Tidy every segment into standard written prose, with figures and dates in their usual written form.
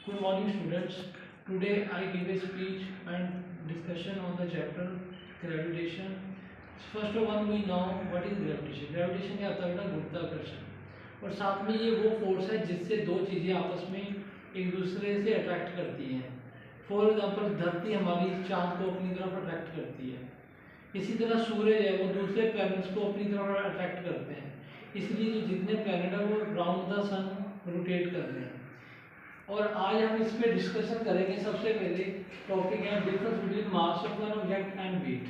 Good morning, students. Today I give a speech and discussion on the chapter gravitation. First of all, we know what is gravitation. Gravitation क्या होता है बेटा? गुरुत्वाकर्षण। और साथ में ये वो फोर्स है जिससे दो चीज़ें आपस में एक दूसरे से अट्रैक्ट करती हैं। फॉर एग्जाम्पल, धरती हमारी चांद को अपनी तरफ अट्रैक्ट करती है। इसी तरह सूरज है, वो दूसरे प्लैनेट्स को अपनी तरफ अट्रैक्ट करते हैं। इसलिए जो जितने प्लैनेट है वो राउंड द सन रोटेट कर रहे हैं। और आज हम इस पे डिस्कशन करेंगे। सबसे पहले टॉपिक है difference between mass of an object and weight.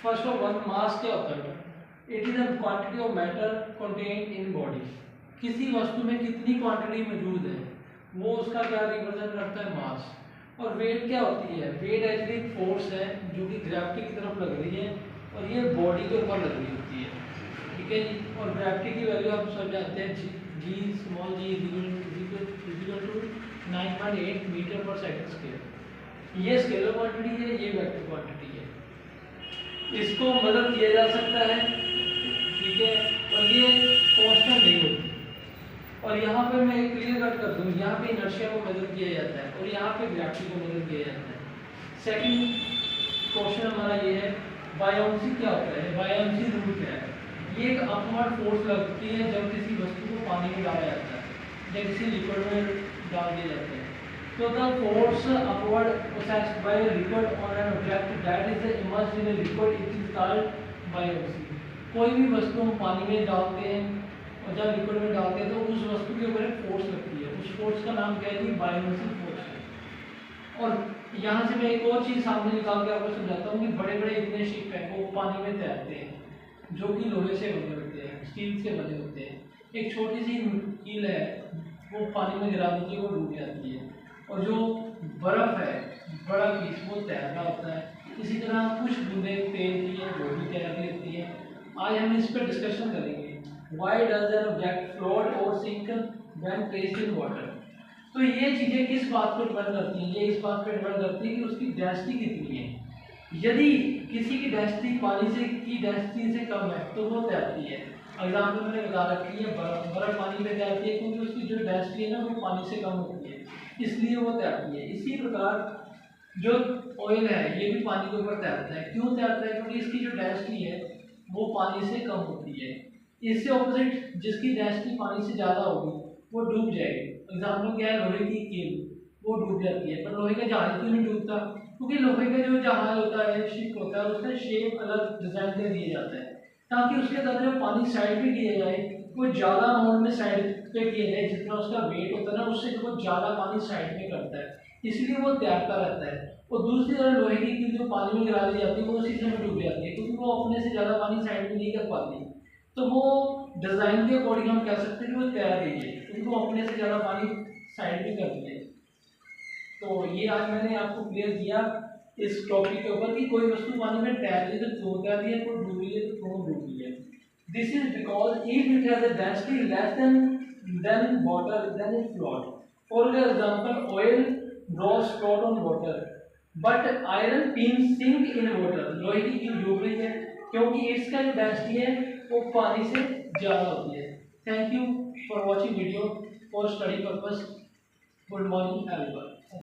First of all, mass क्या होता है? It is the quantity of matter contained in body. किसी वस्तु में कितनी क्वांटिटी मौजूद है वो उसका क्या रिप्रेजेंट करता है? मास। और वेट क्या होती है? वेट एक्चुअली फोर्स है जो कि ग्रेविटी की तरफ लग रही है और ये बॉडी के ऊपर लग रही होती है। ठीक है जी। और ग्रेविटी की वैल्यू आप सब जानते हैं, g small g equal to 9.8 meter per second square. ये स्केलर क्वांटिटी है, ये वेक्टर क्वांटिटी है। इसको मदद किया जा सकता है, ठीक है, और ये कांस्टेंट नहीं होती। और यहाँ पे मैं एक क्लियर कट कर दूँ, यहाँ पे इनर्शिया को मदद किया जाता है और यहाँ पे ग्रेविटी को मदद किया जाता है। सेकंड क्वेश्चन हमारा ये है, बायोन्सी क्या होता है? बायोन्सी रूल क्या है? ये एक अपवर्ड फोर्स लगती है जब किसी वस्तु को पानी में डाला जाता है, जब किसी लिक्विड में डाल दिया जाता है। तो the force upward possessed by a liquid on an object that is immersed in a liquid, it is called buoyancy। कोई भी वस्तु हम पानी में डालते हैं और जब लिक्विड में डालते हैं तो उस वस्तु के ऊपर एक फोर्स लगती है। उस फोर्स का नाम क्या है? बायोन्सी फोर्स है। और यहाँ से मैं एक और चीज़ सामने निकाल के आपको समझाता हूँ कि बड़े बड़े इतने शिप हैं वो पानी में तैरते हैं जो कि लोहे से बने होते हैं, स्टील से बने होते हैं। एक छोटी सी कील है, वो पानी में गिरा दीजिए वो डूब जाती है। और जो बर्फ है, बड़ा पीस, वो तैर रहा होता है। इसी तरह कुछ बूंदे तेल की है वो भी तैर रही होती है। आज हम इस पर डिस्कशन करेंगे। Why does an object float or sink when placed in water? तो ये चीज़ें किस बात पर डिपेंड करती हैं? ये इस बात पर डिपेंड करती है कि उसकी डेंसिटी कितनी है। यदि किसी की डेंसिटी पानी से की डेंसिटी से कम है तो वो तैरती है। एग्जाम्पल मैंने बता रखी है, बर्फ पानी में तैरती है क्योंकि उसकी जो डेंसिटी है ना वो पानी से कम होती है, इसलिए वो तैरती है। इसी प्रकार जो ऑयल है ये भी पानी के ऊपर तैरता है। क्यों तैरता है? क्योंकि इसकी जो डेंसिटी है वो पानी से कम होती है। इससे ऑपोजिट, जिसकी डेंसिटी पानी से ज़्यादा होगी वो डूब जाएगी। एग्जाम्पल क्या है? लोहे की कील, वो डूब जाती है। पर लोहे का जहाज क्यों नहीं डूबता? क्योंकि लोहे का जो जहाज होता है, शिप होता है, उसका शेप अलग डिजाइन कर दिया जाता है ताकि उसके अंदर जो पानी साइड पे किया जाए वो ज़्यादा अमाउंट में साइड पे किया जाए। जितना उसका वेट होता है ना उससे वो ज़्यादा पानी साइड में करता है, इसलिए वो तैरता रहता है। और दूसरी तरफ लोहे की कील जो पानी में गिरा दी जाती है वो उसी समय डूब जाती है क्योंकि वो अपने से ज़्यादा पानी साइड में नहीं कर पाती। तो वो डिज़ाइन के अकॉर्डिंग हम कह सकते हैं कि वो तैर रही है क्योंकि वो अपने से ज़्यादा पानी साइड में करती है। तो ये आज मैंने आपको क्लियर किया इस टॉपिक के ऊपर कि कोई वस्तु पानी में तैर रही है तो क्यों तैर रही है, कोई डूब रही है तो क्यों डूब रही है। This is because if it has a density less than water then it float. For example, oil drops float on water but iron pin sink in water. लोहे की कील डूब रही है क्योंकि इसका जो डेंसिटी है वो पानी से ज़्यादा होती है। Thank you for watching video for study purpose. Good morning everyone.